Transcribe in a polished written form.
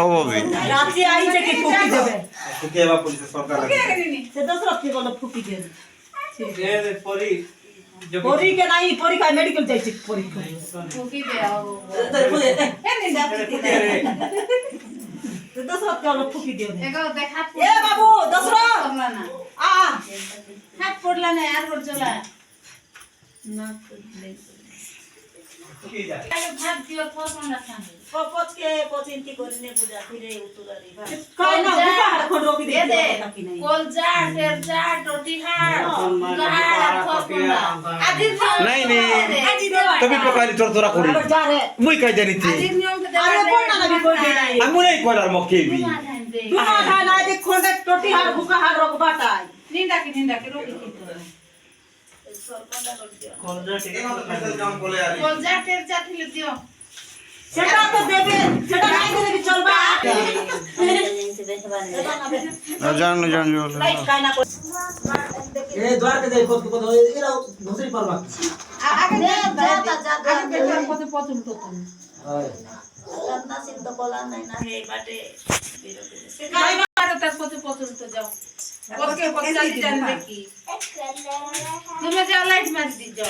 অভাবে রাতে আইছে কি ফুকি দেবে ফুকি এবার পুলিশে সরকার সে দোসরা কি বলো ফুকি দেবে এর পরি পরি কে নাই পরীক্ষা মেডিকেল যাইছে পরীক্ষা ফুকি দেও সে দোসরা কি বলো ফুকি দেবে এগো দেখা এ বাবু দোসরা করলা না আ হাত পড়লা না আর পড় চলা না ফুকি যায় ভাত দিও ফসনা খাবে পপচ কে পচিন্তি করিনে পূজা ফিরে উতুরারি ভাই কই না বুকা হাড় খড় রকি দে দে কোল যা টের যা টটি হাড় লাড় ফসনা আদির নাই নে আজি দেওয়া তুমি প্রকারি তোরা করি আরে যা রে মুই কাই জানিতে আজির নিয়ম কে দেওয়া আরে কোন না লাগি কই দে নাই আমি নাই করার মকেবি দুনা খা না যে খন্ডে টটি হাড় বুকা হাড় রক বাটাই নিন্দা কি রোগী কি করে কোল যা টের যা থিলে দিও সেটা তো দেবে সেটা নাই দিলে কি চলবা জানো জানো লাইট কাইনা কই এ দ্বার কে দেই কত কত এরা ধসরি পারবা আগে আগে কত পছন্দ তো হয় রান্না সিদ্ধ কলা নাই না এই বাটে বিরতি কাইনা তার কত পছন্দ যাও ওকে পছন্দ জানি দেখি তুমি যা লাইট মার দি যাও